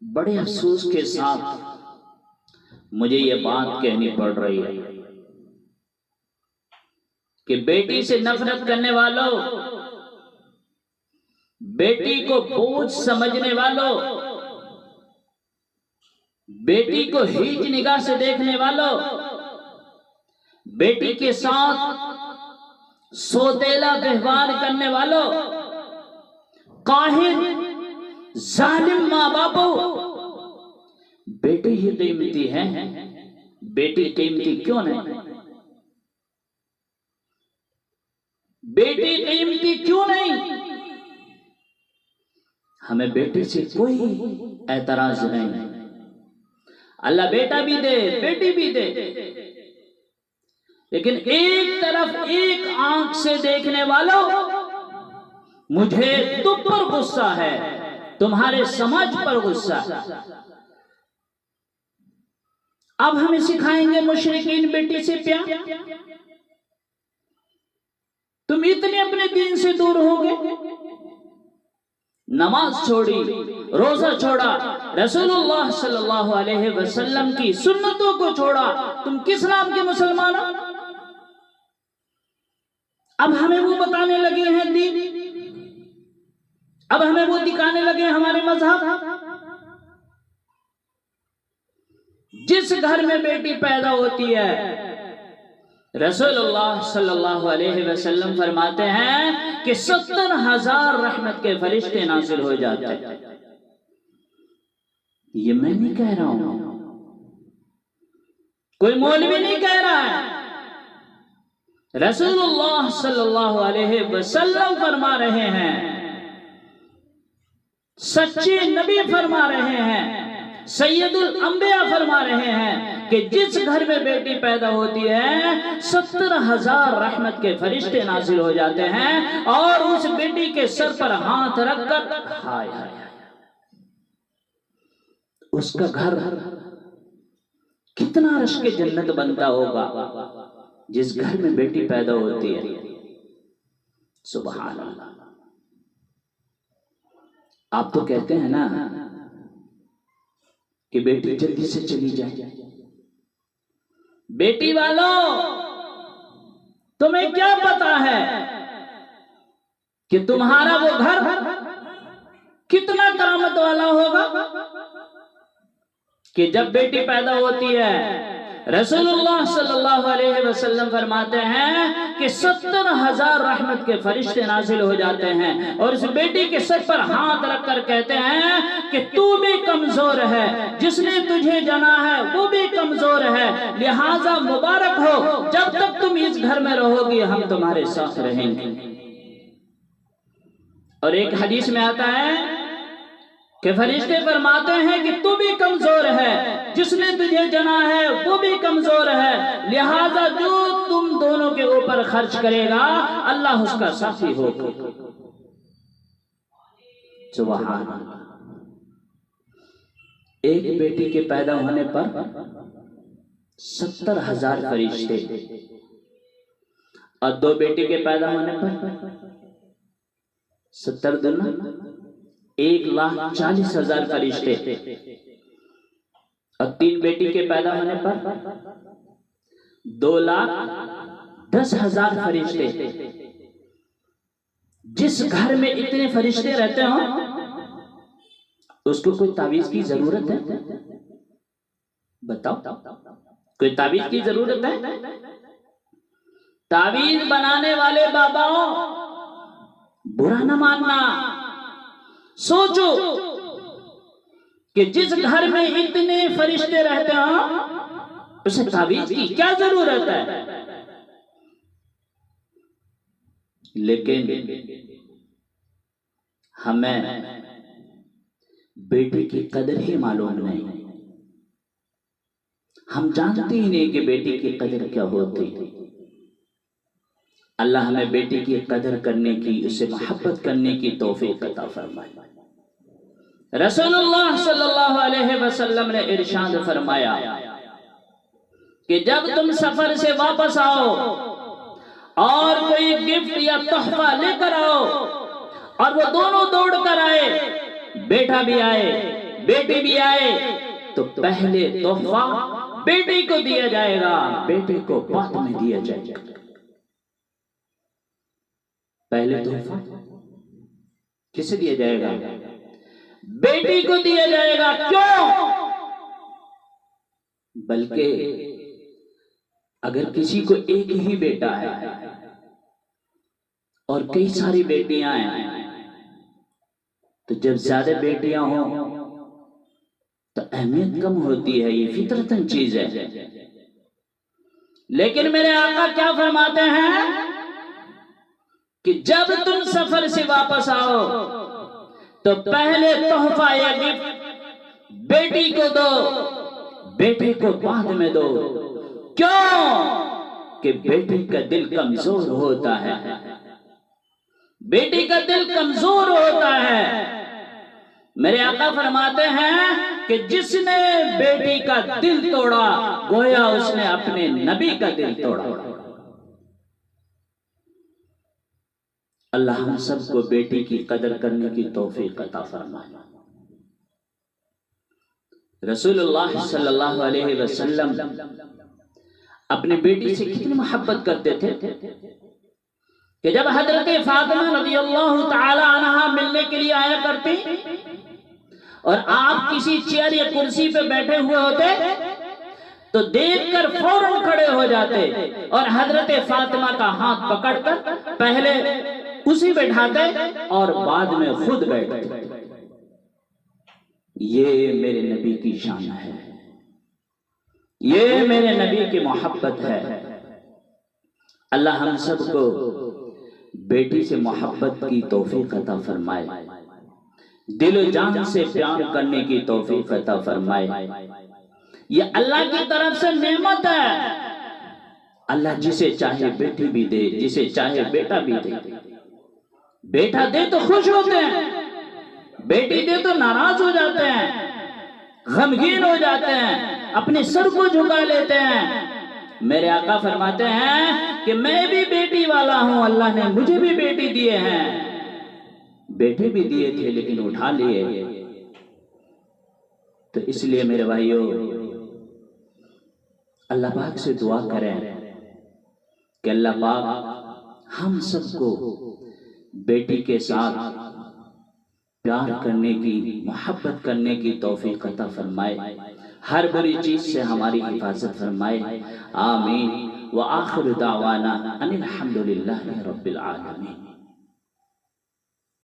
بڑے افسوس کے ساتھ مجھے یہ بات کہنی پڑ رہی ہے کہ بیٹی سے نفرت کرنے والوں، بیٹی کو بوجھ سمجھنے والوں، بیٹی کو ہیچ نگاہ سے دیکھنے والوں، بیٹی کے ساتھ سوتیلا ویوہار کرنے والوں، قاہر ظالم ماں باپوں، بیٹی ہی قیمتی ہے، بیٹی قیمتی کیوں نہیں؟ بیٹی قیمتی کیوں نہیں؟ ہمیں بیٹی سے کوئی اعتراض نہیں، اللہ بیٹا بھی دے بیٹی بھی دے، لیکن ایک طرف ایک آنکھ سے دیکھنے والوں، مجھے تم پر غصہ ہے، تمہارے سمجھ پر غصہ ہے۔ اب ہمیں سکھائیں گے مشرکین بیٹی سے پیار؟ تم اتنے اپنے دین سے دور ہو گئے، نماز چھوڑی، روزہ چھوڑا، رسول اللہ صلی اللہ علیہ وسلم کی سنتوں کو چھوڑا، تم کس نام کے مسلمان ہو؟ اب ہمیں وہ بتانے لگے ہیں دین، اب ہمیں وہ دکھانے لگے ہمارے مذہب۔ جس گھر میں بیٹی پیدا ہوتی ہے، رسول اللہ صلی اللہ علیہ وسلم فرماتے ہیں کہ 70,000 رحمت کے فرشتے نازل ہو جاتے ہیں۔ یہ میں نہیں کہہ رہا ہوں، کوئی مولوی نہیں کہہ رہا ہے، رسول اللہ صلی اللہ علیہ وسلم فرما رہے ہیں، سچے نبی فرما رہے ہیں، سید الانبیاء فرما رہے ہیں کہ جس گھر میں بیٹی پیدا ہوتی ہے 70,000 رحمت کے فرشتے نازل ہو جاتے ہیں، اور اس بیٹی کے سر پر ہاتھ رکھ کر ہائے ہائے اس کا گھر کتنا رشک جنت بنتا ہوگا جس گھر میں بیٹی پیدا ہوتی ہے۔ سبحان اللہ۔ آپ تو کہتے ہیں نا کہ بیٹی جلدی سے چلی جائے، بیٹی والوں تمہیں کیا پتا ہے کہ تمہارا وہ گھر کتنا کرامت والا ہوگا کہ جب بیٹی پیدا ہوتی ہے، رسول اللہ صلی اللہ علیہ وسلم فرماتے ہیں کہ 70,000 رحمت کے فرشتے نازل ہو جاتے ہیں، اور اس بیٹی کے سر پر ہاتھ رکھ کر کہتے ہیں کہ تو بھی کمزور ہے، جس نے تجھے جنا ہے وہ بھی کمزور ہے، لہٰذا مبارک ہو، جب تک تم اس گھر میں رہو گی ہم تمہارے ساتھ رہیں گے۔ اور ایک حدیث میں آتا ہے کہ فرشتے فرماتے ہیں کہ تو بھی کمزور ہے، جس نے تجھے جنا ہے وہ بھی کمزور ہے، لہٰذا جو تم دونوں کے اوپر خرچ کرے گا اللہ اس کا ساتھی ہوگا۔ سبحان اللہ۔ ایک بیٹی کے پیدا ہونے پر 70,000 فرشتے، اور دو بیٹی کے پیدا ہونے پر 70 دن 1,40,000 فرشتے، اور تین بیٹی کے پیدا ہونے پر 2,10,000 فرشتے۔ جس گھر میں اتنے فرشتے رہتے ہوں اس کو کوئی تعویذ کی ضرورت ہے؟ بتاؤ، کوئی تعویذ کی ضرورت ہے؟ تعویذ بنانے والے باباؤں برا نہ ماننا، سوچو کہ جس گھر میں اتنے فرشتے رہتے ہیں اسے تعویذ کی کیا ضرورت ہے؟ لیکن ہمیں بیٹی کی قدر ہی معلوم نہیں، ہم جانتے ہی نہیں کہ بیٹی کی قدر کیا ہوتی۔ اللہ ہمیں بیٹی کی قدر کرنے کی، اسے محبت کرنے کی توفیق عطا فرمائے۔ رسول اللہ صلی اللہ علیہ وسلم نے ارشاد فرمایا کہ جب تم سفر سے واپس آؤ اور کوئی گفٹ یا تحفہ لے کر آؤ، اور وہ دونوں دوڑ کر آئے، بیٹا بھی آئے بیٹی بھی آئے تو پہلے تحفہ بیٹی کو دیا جائے گا، بیٹے کو بعد میں دیا جائے گا۔ پہلے تحفہ کسے دیا جائے گا؟ بیٹی کو دیا جائے گا۔ کیوں؟ بلکہ اگر کسی کو ایک ہی بیٹا ہے اور کئی ساری بیٹیاں ہیں تو جب زیادہ بیٹیاں ہوں تو اہمیت کم ہوتی ہے، یہ فطرتاً چیز ہے۔ لیکن میرے آقا کیا فرماتے ہیں کہ جب تم سفر سے واپس آؤ تو پہلے تحفہ یا گفٹ بیٹی کو دو، بیٹے کو بعد میں دو۔ کیوں؟ کہ بیٹی کا دل کمزور ہوتا ہے، بیٹی کا دل کمزور ہوتا ہے۔ میرے آقا فرماتے ہیں کہ جس نے بیٹی کا دل توڑا گویا اس نے اپنے نبی کا دل توڑا۔ اللہ ہم سب کو بیٹی کی قدر کرنے کی توفیق عطا فرمائے۔ رسول اللہ صلی اللہ علیہ وسلم اپنی بیٹی سے کتنی محبت کرتے تھے کہ جب حضرت فاطمہ رضی اللہ تعالی عنہا ملنے کے لیے آیا کرتی اور آپ کسی چیئر یا کرسی پہ بیٹھے ہوئے ہوتے تو دیکھ کر فوراً کھڑے ہو جاتے اور حضرت فاطمہ کا ہاتھ پکڑ کر پہلے اسی بیٹھاتے اور بعد میں خود بیٹھتے۔ یہ میرے نبی کی شان ہے، یہ میرے نبی کی محبت ہے۔ اللہ ہم سب کو بیٹی سے محبت کی توفیق عطا فرمائے، دل و جان سے پیار کرنے کی توفیق عطا فرمائے۔ یہ اللہ کی طرف سے نعمت ہے۔ اللہ جسے چاہے بیٹی بھی دے، جسے چاہے بیٹا بھی دے۔ بیٹا دے تو خوش ہوتے ہیں، بیٹی دے تو ناراض ہو جاتے ہیں، غمگین ہو جاتے ہیں، اپنے سر کو جھکا لیتے ہیں۔ میرے آقا فرماتے ہیں کہ میں بھی بیٹی والا ہوں، اللہ نے مجھے بھی بیٹی دیے ہیں، بیٹے بھی دیے تھے لیکن اٹھا لیے۔ تو اس لیے میرے بھائیوں اللہ پاک سے دعا کریں کہ اللہ پاک ہم سب کو بیٹی کے ساتھ پیار کرنے کی، محبت کرنے کی توفیق عطا فرمائے، ہر بری چیز سے ہماری حفاظت فرمائے۔ آمین۔ وآخر دعوانا ان الحمدللہ رب العالمین۔